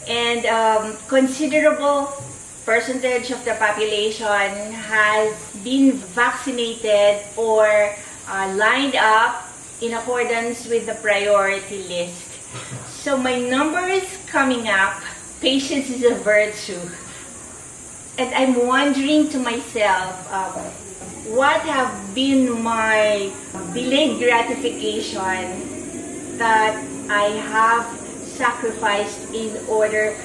And considerable percentage of the population has been vaccinated or lined up in accordance with the priority list. So my number is coming up. Patience is a virtue. And I'm wondering to myself, what have been my delayed gratification that I have sacrificed in order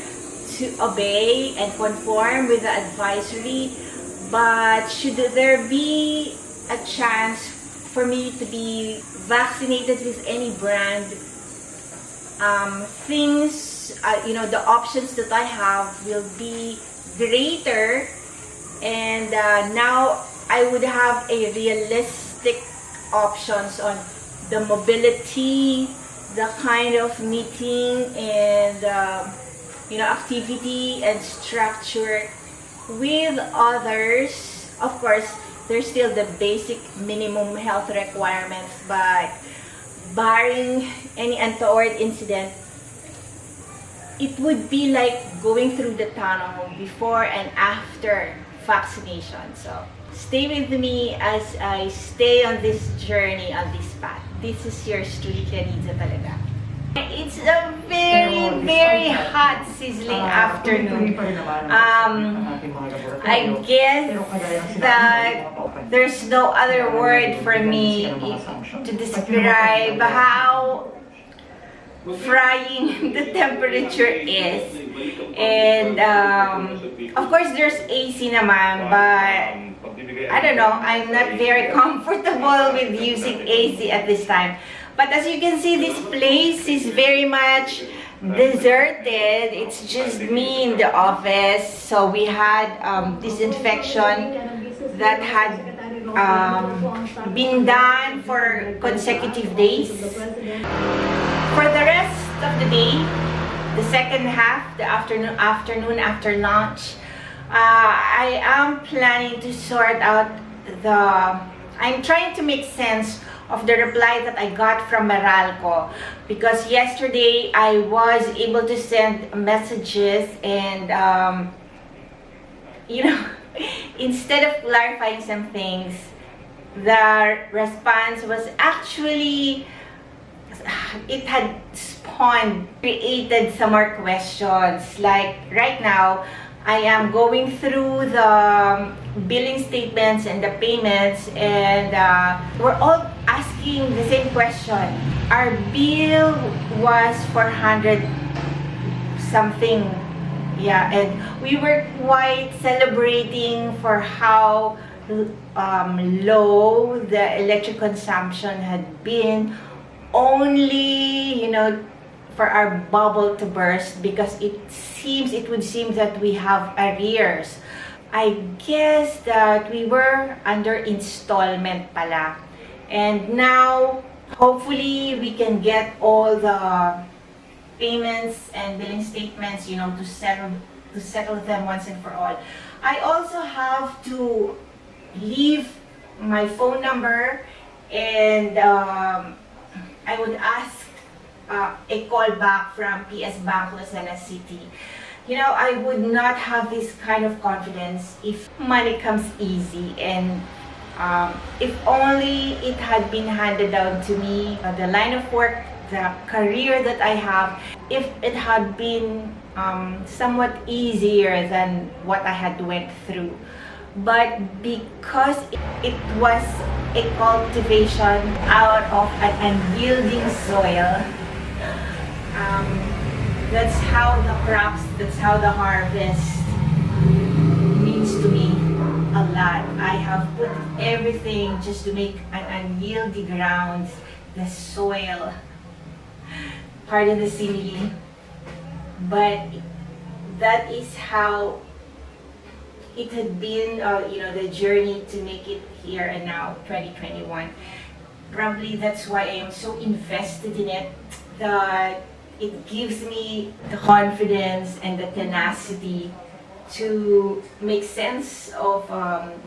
to obey and conform with the advisory. But should there be a chance for me to be vaccinated with any brand, the options that I have will be greater, and now I would have a realistic options on the mobility, the kind of meeting and activity and structure with others. Of course, there's still the basic minimum health requirements, but barring any untoward incident, it would be like going through the tunnel before and after vaccination. So stay with me as I stay on this journey, on this path. This is your Kanidza talaga. It's a very, very hot, sizzling afternoon. I guess that there's no other word for me to describe how frying the temperature is. And of course there's AC naman, but I don't know, I'm not very comfortable with using AC at this time. But as you can see, this place is very much deserted. It's just me in the office. So we had disinfection that had been done for consecutive days. For the rest of the day, the second half, the afternoon after lunch, I am planning to sort out I'm trying to make sense of the reply that I got from Meralco, because yesterday I was able to send messages and instead of clarifying some things, the response was actually, it had created some more questions. Like right now, I am going through the billing statements and the payments, and we're all asking the same question. Our bill was 400 something, and we were quite celebrating for how low the electric consumption had been, only for our bubble to burst, because it would seem that we have arrears. I guess that we were under installment pala. And now, hopefully, we can get all the payments and billing statements, to settle them once and for all. I also have to leave my phone number, and I would ask a call back from PS Bank Lucena City. I would not have this kind of confidence if money comes easy, and if only it had been handed down to me, the line of work, the career that I have, if it had been somewhat easier than what I had went through. But because it was a cultivation out of an unyielding soil, that's how the crops, that's how the harvest means to me a lot. I have put everything just to make an unyielding ground, the soil, pardon the simile, but that is how it had been, the journey to make it here and now, 2021. Probably that's why I am so invested in it, that it gives me the confidence and the tenacity to make sense of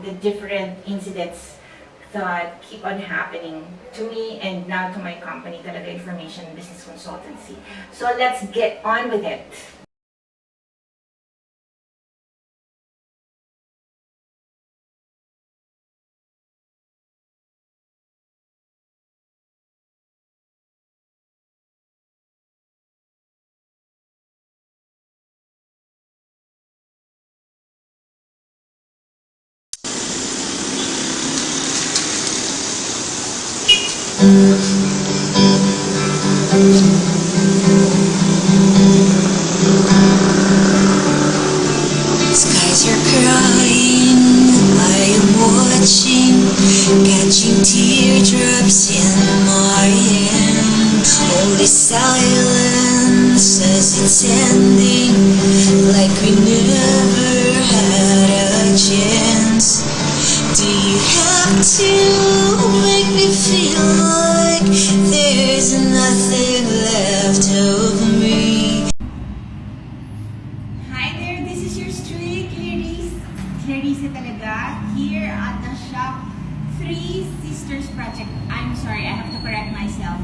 the different incidents that keep on happening to me and now to my company, Talaga Information and Business Consultancy. So let's get on with it. Skies are crying, I am watching, catching teardrops in my hand. Only silence as it's ending, like we never had a chance. Do you have to make me feel like there's nothing left of me? Hi there, this is your stray Clarice talaga, here at the shop Three Sisters Project. I'm sorry, I have to correct myself.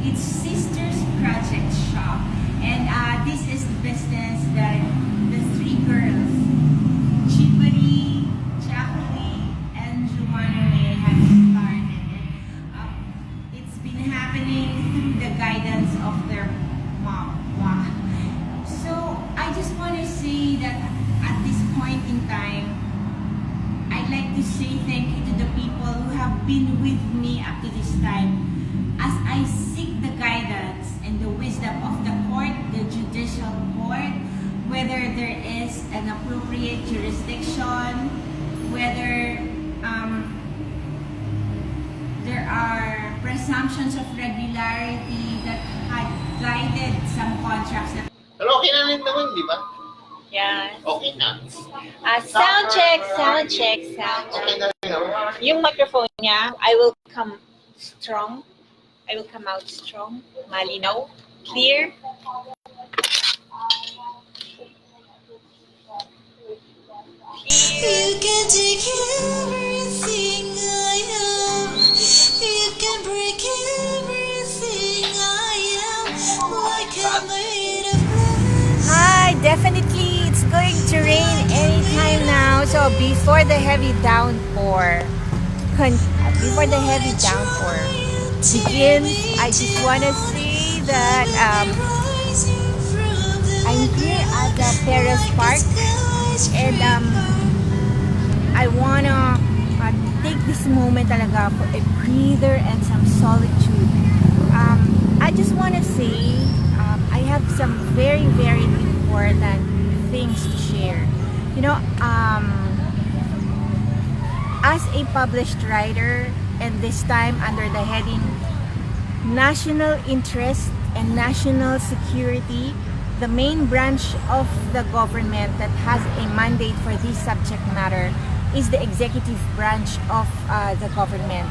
It's Sisters Project Shop. And this is the business that the three girls, Chibari, Jacqueline, and Jumane have started. It's been happening through the guidance of their mom. Wow. So I just want to say that at this point in time, I'd like to say thank you to the people who have been with me up to this time as I seek the guidance and the wisdom of the court, the judicial court, whether there is an appropriate jurisdiction, whether there are presumptions of regularity that had guided some contracts that Pero okay na rin naman, di ba? Yeah. Okay na. Sound check, sound check, sound check. Okay na rin naman. Yung microphone niya, I will come strong. I will come out strong. Malinaw. Clear. You can take everything I am. You can break everything I am. Like I'm made of glass. Hi, definitely it's going to rain anytime now. So before the heavy downpour begins, I just want to say that I'm here at the Terrace Park, and I wanna take this moment talaga for a breather and some solitude. I just wanna say I have some very, very important things to share. You know, as a published writer, and this time under the heading National Interest and National Security, the main branch of the government that has a mandate for this subject matter is the executive branch of the government.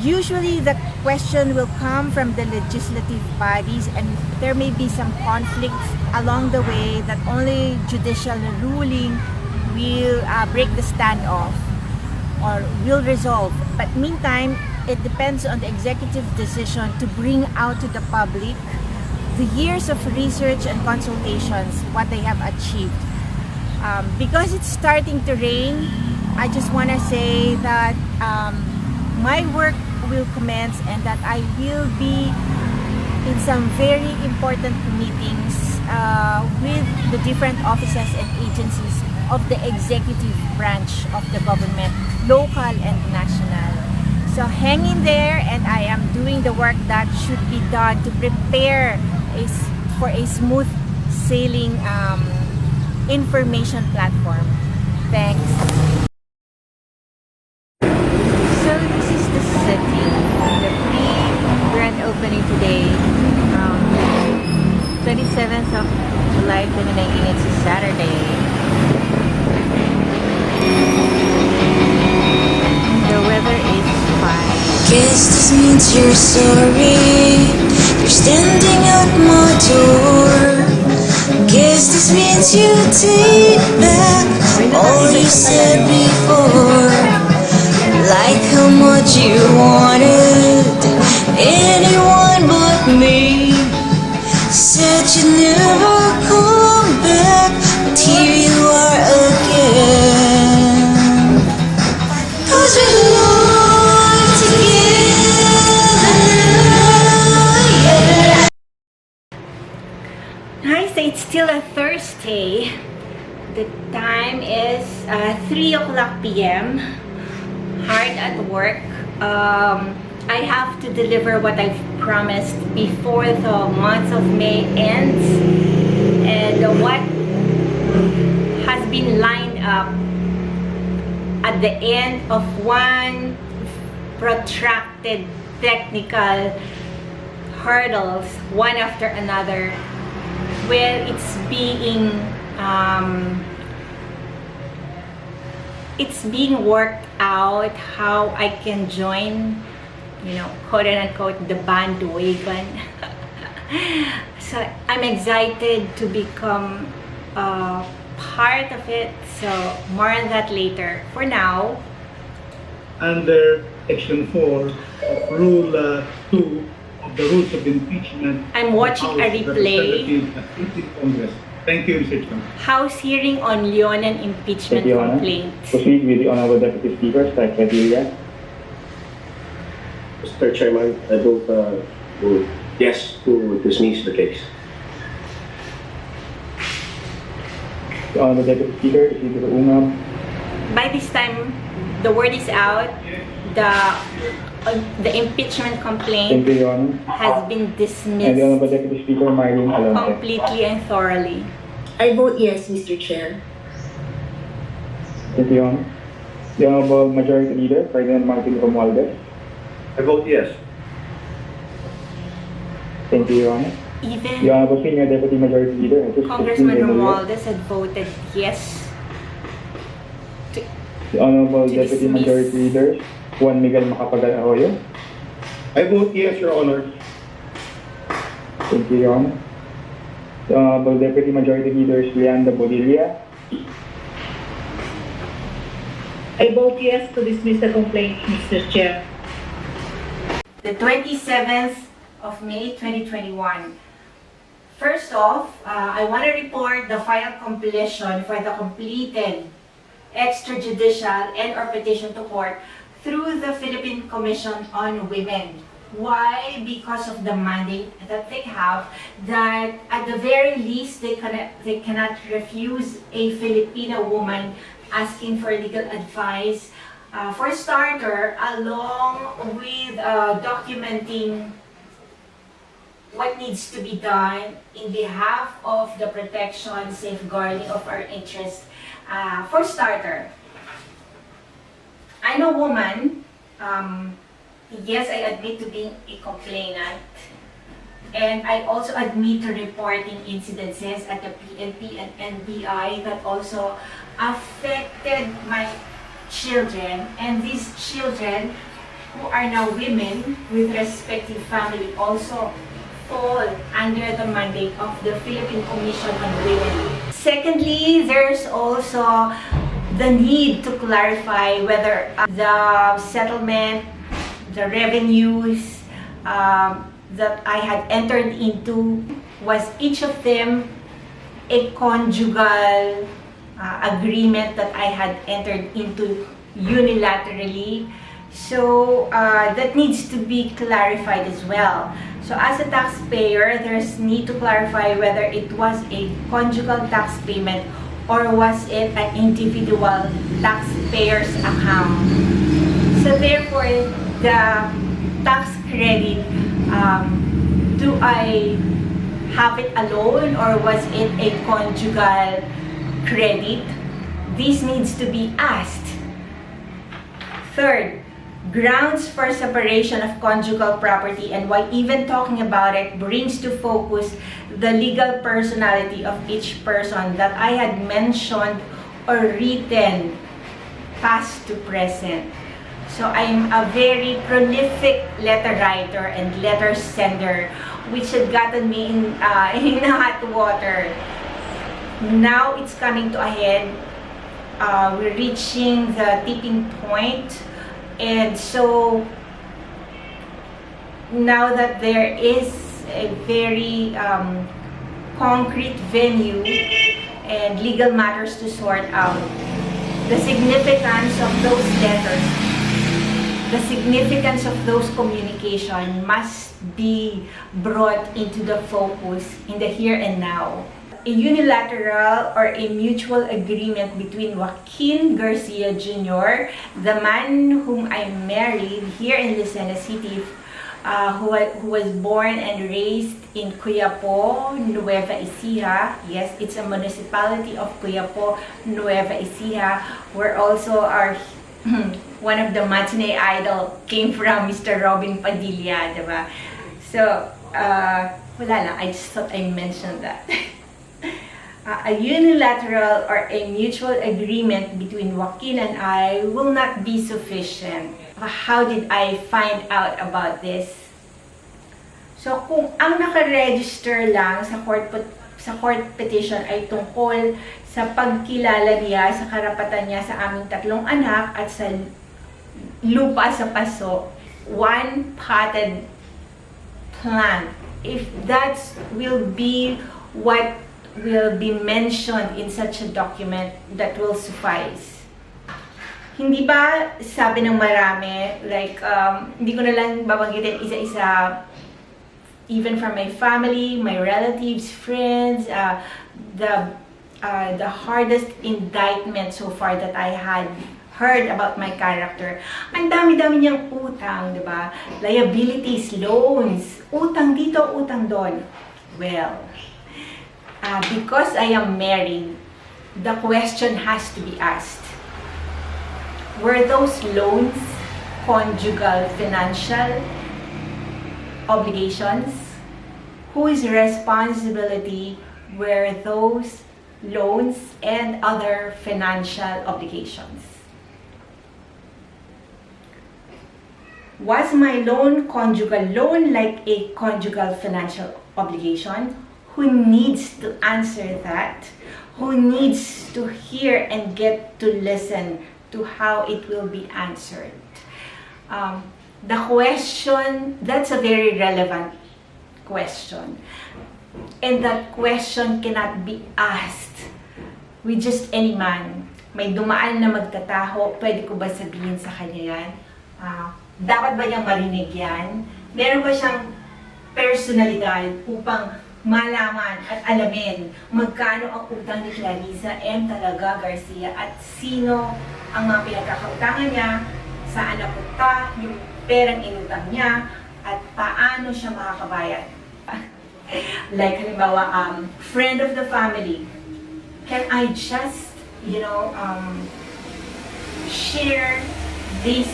Usually the question will come from the legislative bodies, and there may be some conflicts along the way that only judicial ruling will break the standoff or will resolve. But meantime, it depends on the executive decision to bring out to the public the years of research and consultations, what they have achieved. Because it's starting to rain, I just want to say that my work will commence, and that I will be in some very important meetings with the different offices and agencies of the executive branch of the government, local and national. So hang in there, and I am doing the work that should be done to prepare for a smooth sailing information platform. Thanks. So this is the setting, the pre-grand opening today, 27th of July 2019. It's a Saturday. The weather is fine. Guess this means you're sorry. You're standing at my door. Guess this means you take back all you said before. Like how much you wanted anyone but me. Said you'd never come back, but here you are again. 'Cause we belong together, yeah. Hi, so it's still a Thursday. The time is 3 o'clock p.m. Hard at work. I have to deliver what I've promised before the month of May ends, and what has been lined up at the end of one protracted technical hurdles, one after another, where it's being worked out how I can join, quote unquote, the bandwagon. So I'm excited to become part of it. So more on that later. For now, under Section 4 of Rule 2 of the Rules of Impeachment. I'm watching a replay. Congress. Thank you, Mr. Chairman. House hearing on Leonan impeachment Thank you, Honor. complaint. Proceed with the Honorable Deputy Speaker, strike criteria. Mr. Chairman, I vote yes to dismiss the case. The Honorable Deputy Speaker, proceed to the UNGAP. By this time, the word is out. The impeachment Thank complaint you, Your Honor. has been And the dismissed Honorable Deputy Speaker, Marlene Alonso. completely and thoroughly. I vote yes, Mr. Chair. Thank you, Your Honor. The Honorable Majority Leader, Ferdinand Martin Romualdez. I vote yes. Thank you, Your Honor. The Even Honorable Senior Deputy Majority Leader, Jesus Congressman Cristina Rodriguez. Romualdez had voted yes. The Honorable To Deputy dismiss. Majority Leader, Juan Miguel Macapagal Arroyo. I vote yes, Your Honor. Thank you, Your Honor. The Honorable Deputy Majority Leader, Leanda Bodilla. I vote yes to dismiss the complaint, Mr. Chair. The 27th of May 2021. First off, I want to report the final completion for the completed extrajudicial and/or petition to court through the Philippine Commission on Women. Why? Because of the mandate that they have, that at the very least they cannot refuse a Filipino woman asking for legal advice. For starter, along with documenting what needs to be done in behalf of the protection, safeguarding of our interests. For starter, I'm a woman. Yes, I admit to being a complainant. And I also admit to reporting incidences at the PNP and NBI that also affected my children. And these children, who are now women with respective family, also fall under the mandate of the Philippine Commission on Women. Secondly, there's also the need to clarify whether the settlement, the revenues that I had entered into, was each of them a conjugal agreement that I had entered into unilaterally. So that needs to be clarified as well. So as a taxpayer, there's need to clarify whether it was a conjugal tax payment or was it an individual taxpayer's account. So therefore, the tax credit, do I have it alone or was it a conjugal credit? This needs to be asked. Third, grounds for separation of conjugal property, and why even talking about it brings to focus the legal personality of each person that I had mentioned or written past to present. So I'm a very prolific letter writer and letter sender, which had gotten me in hot water. Now it's coming to a head. We're reaching the tipping point. And so now that there is a very concrete venue and legal matters to sort out, the significance of those letters, the significance of those communication must be brought into the focus in the here and now. a unilateral or a mutual agreement between Joaquin Garcia Jr., the man whom I married here in Lucena City, who was born and raised in Cuyapo, Nueva Ecija. Yes, it's a municipality of Cuyapo, Nueva Ecija, where also our one of the matinee idol came from, Mr. Robin Padilla, diba? So, wala lang, I just thought I mentioned that. A unilateral or a mutual agreement between Joaquin and I will not be sufficient. How did I find out about this? So, kung ang nakaregister lang sa court petition ay tungkol sa pagkilala niya sa karapatan niya sa aming 3 anak at sa lupa sa paso, one potted plant, if that will be what will be mentioned in such a document, that will suffice. Hindi ba sabi ng marami, like, hindi ko na lang babanggitin isa-isa, even from my family, my relatives, friends, the hardest indictment so far that I had heard about my character. Ang dami-dami niyang utang, di ba? Liabilities, loans, utang dito, utang doon. Well, because I am married, the question has to be asked. Were those loans conjugal financial obligations? Whose responsibility were those loans and other financial obligations? Was my loan conjugal loan like a conjugal financial obligation? Who needs to answer that? Who needs to hear and get to listen to how it will be answered? The question, that's a very relevant question. And that question cannot be asked with just any man. May dumaan na magtataho, pwede ko ba sabihin sa kanya yan? Dapat ba niyang marinig yan? Meron ba siyang personalidad upang malaman at alamin magkano ang utang ni Clarissa M. talaga Garcia at sino ang mga pinagkakautangan niya, saan napunta yung perang inutang niya, at paano siya makakabayad. Like halimbawa, friend of the family, can I just, share this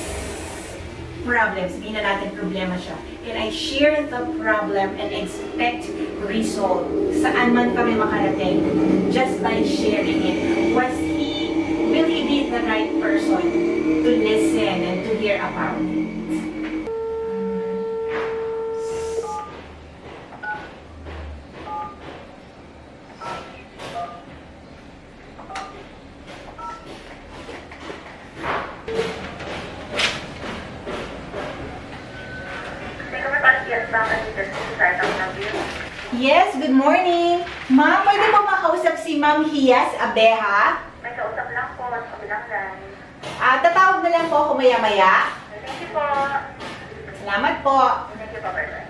problem? Sabihin na natin problema siya. Can I share the problem and expect result? Saan man kami makarating just by sharing it? Will he be the right person to listen and to hear about it? Yes, good morning. Ma'am, pwede po makausap si Ma'am Hias Abeha? May kausap lang po, sa kabilang line. Tatawag na lang po ako maya-maya. Thank you po. Salamat po. Thank you po, bye-bye.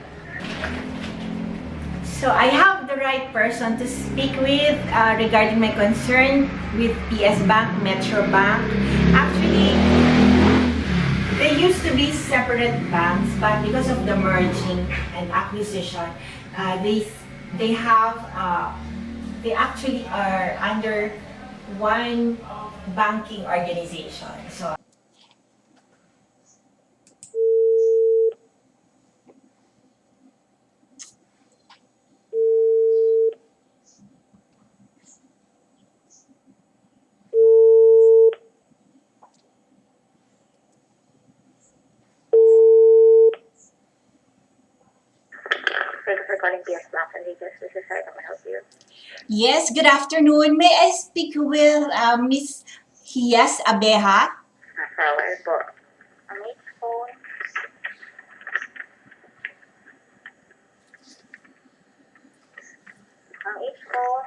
So, I have the right person to speak with regarding my concern with PS Bank, Metro Bank. Actually, they used to be separate banks, but because of the merging and acquisition, they actually are under one banking organization. So Thank you for calling PS Bank and Legal. This is how I can help you. yes, good afternoon. May I speak with Miss Hias Abeha? Flower po. Ang H phone. Ang H phone.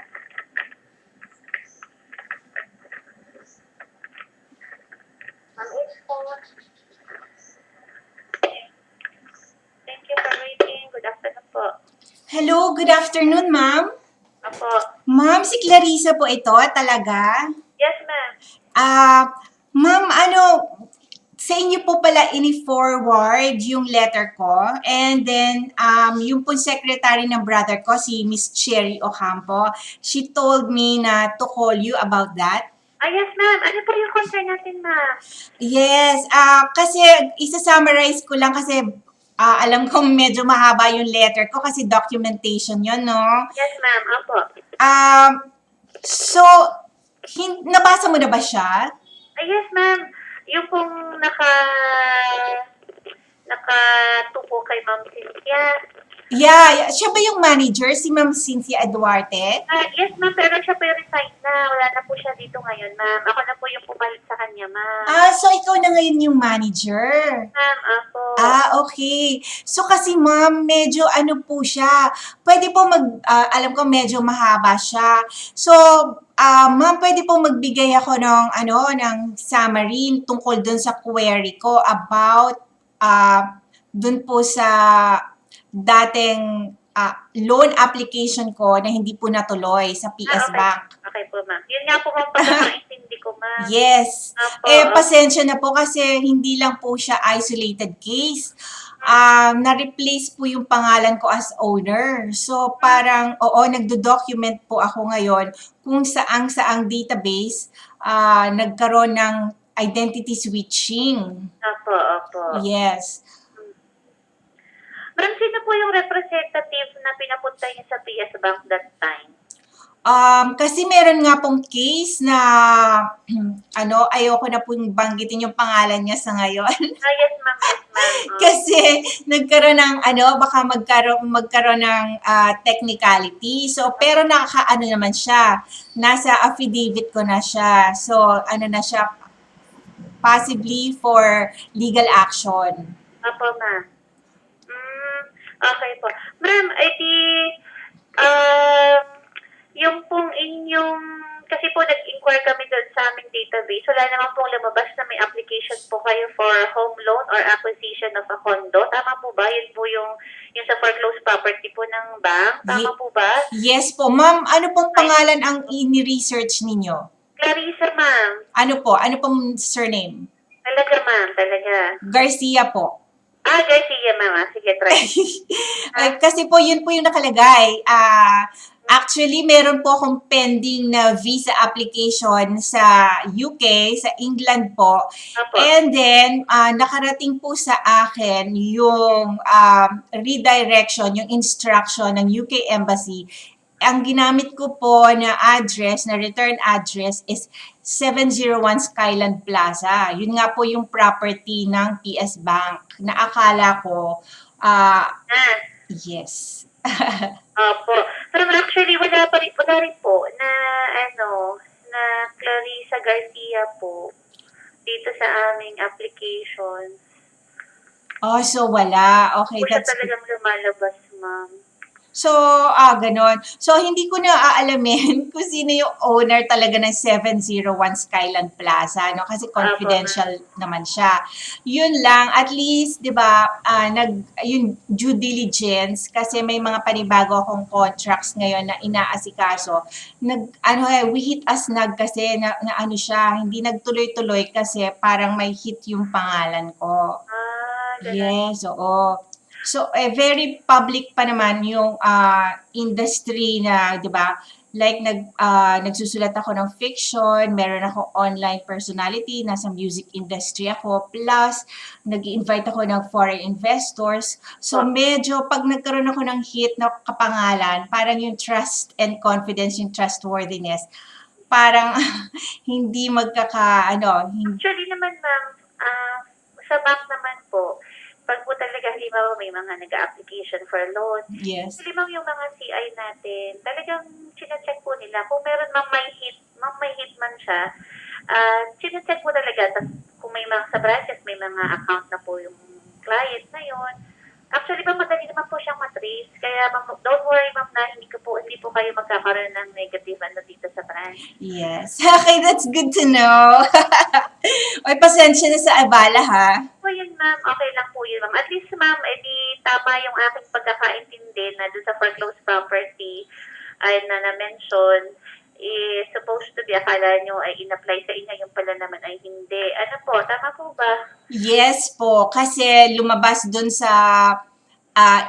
Ang H phone. Thank you for waiting. Good afternoon po. Hello, good afternoon, ma'am. Apo. Ma'am, si Clarissa po ito, talaga? Yes, ma'am. Ma'am, sa inyo po pala ini-forward yung letter ko. And then, yung po secretary ng brother ko, si Miss Cherry Ocampo, she told me na to call you about that. Yes, ma'am. Ano po yung concern natin, ma'am? Yes, kasi isa-summarize ko lang kasi alam kong medyo mahaba yung letter ko kasi documentation yun, no? Yes, ma'am. Opo. So, nabasa mo na ba siya? Yes, ma'am. Yung pong nakatuko kay Ma'am Cynthia. Yeah, siya ba yung manager, si Ma'am Cynthia Duarte? Yes, ma'am. Pero siya po yung resign na. Wala na po siya dito ngayon, ma'am. Ako na po yung pumalit sa kanya, ma'am. So ikaw na ngayon yung manager? Ma'am, ako. Okay. So kasi ma'am, medyo ano po siya. Pwede po alam ko medyo mahaba siya. So, ma'am, pwede po magbigay ako ng summary tungkol dun sa query ko about dun po sa dating loan application ko na hindi po natuloy sa PS Okay. Bank. Okay po, ma'am. Yun nga po ang pagkakaintindi ko, ma'am. Yes. Opo. Pasensya na po kasi hindi lang po siya isolated case. Na-replace po yung pangalan ko as owner. So, parang, nagdo-document po ako ngayon kung saang database nagkaroon ng identity switching. Opo. Yes. Ma'am, sino po yung representative na pinapunta niyo sa PS Bank that time? Kasi meron nga pong case na ayoko na pong banggitin yung pangalan niya sa ngayon. Yes, ma'am. Kasi nagkaroon ng baka magkaroon ng technicality. So pero naman siya. Nasa affidavit ko na siya. So na siya possibly for legal action. Opo, ma'am. Okay po. Ma'am, yung pong inyong, kasi po nag-inquire kami doon sa aming database, wala naman pong lumabas na may application po kayo for home loan or acquisition of a condo. Tama po ba? Yun po yung sa foreclosed property po ng bank. Tama po ba? Yes po. Ma'am, ano pong pangalan ang ini-research ninyo? Clarissa, ma'am. Ano po? Ano pong surname? Talaga, ma'am. Talaga. Garcia po. Garcia, ma'am. Sige, try. Kasi po, yun po yung nakalagay. Actually, meron po akong pending na visa application sa UK, sa England po. Opo. And then, nakarating po sa akin yung redirection, yung instruction ng UK Embassy. Ang ginamit ko po na address, na return address is 701 Skyland Plaza. Yun nga po yung property ng PS Bank na akala ko, yes. Opo. Pero actually, wala rin po na Clarissa Garcia po dito sa aming application. So wala. Okay, Po siya that's talagang lumalabas, ma'am. So, ganon. So, hindi ko na aalamin kung sino yung owner talaga ng 701 Skyland Plaza, no? Kasi confidential naman siya. Yun lang, at least, di ba, yung due diligence, kasi may mga panibago akong contracts ngayon na inaasikaso. We hit a snag kasi na siya, hindi nagtuloy-tuloy kasi parang may hit yung pangalan ko. Ganun. Yes, oo. So, very public pa naman yung industry na, di ba? Like, nagsusulat ako ng fiction, meron ako online personality, nasa music industry ako, plus, nag-invite ako ng foreign investors. So, medyo, pag nagkaroon ako ng hit na kapangalan, parang yung trust and confidence, yung trustworthiness, parang hindi Actually naman, ma'am, sa bank naman po, pag po talaga, halimbawa may mga nag-application for loan. yes. Halimbawa yung mga CI natin, talagang chine-check po nila. Kung meron may hit man siya, chine-check po talaga. Tapos kung may mga sa branches, may mga account na po yung client na yun. Actually, madali naman po siyang matrace. Kaya, don't worry, ma'am, na hindi po kayo magkakaroon ng negative dito sa branch. Yes. Okay, that's good to know. Oy, pasensya na sa abala, ha? Po yun, ma'am. Okay lang po yun, ma'am. At least, ma'am, tama yung aking pagkakaintindi na doon sa foreclosed property. na na-mention is supposed to be, akala nyo ay in-apply sa inyo, yung pala naman ay hindi. Ano po, tama po ba? Yes po, kasi lumabas dun sa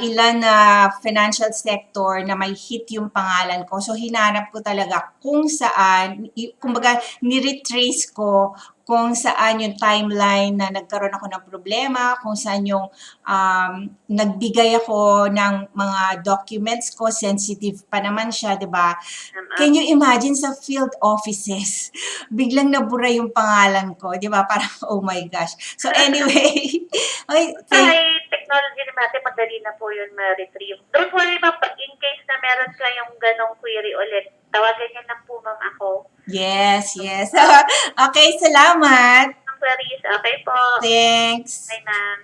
ilan na financial sector na may hit yung pangalan ko. So, hinanap ko talaga kung saan, kumbaga, ni-retrace ko kung saan yung timeline na nagkaroon ako ng problema, kung saan yung nagbigay ako ng mga documents ko, sensitive pa naman siya, di ba? Can you imagine sa field offices, biglang nabura yung pangalan ko, di ba? Parang, oh my gosh. So anyway, okay, Ay, technology natin, madali na po yun ma-retrieve. Don't worry, ma'am, in case na meron kayong ganong query ulit, tawagan niyo lang po, ma'am, ako. yes. Okay, salamat. Ang queries, okay po. Thanks. Bye, ma'am.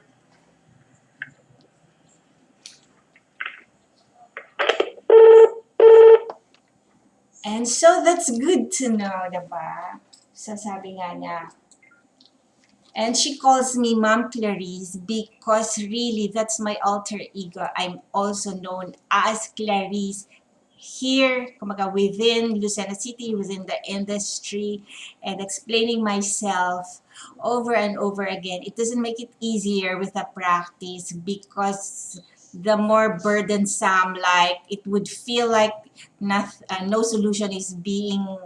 And so that's good to know, diba? So sabi nga niya, and she calls me Ma'am Clarice because really that's my alter ego. I'm also known as Clarice here, kumaga within Lucena City, within the industry, and explaining myself over and over again. It doesn't make it easier with the practice because the more burdensome, like it would feel like no solution is being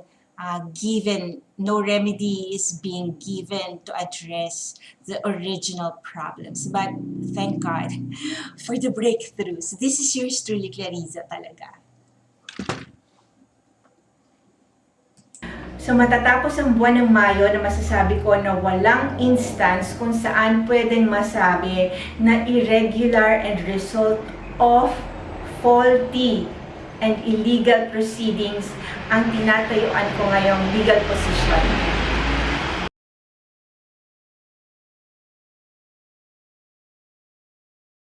given, no remedy is being given to address the original problems. But thank God for the breakthroughs. This is yours truly, Clarissa talaga. So matatapos ang buwan ng Mayo na masasabi ko na walang instance kung saan pwedeng masabi na irregular and result of faulty and illegal proceedings ang tinatayuan ko ngayong legal position.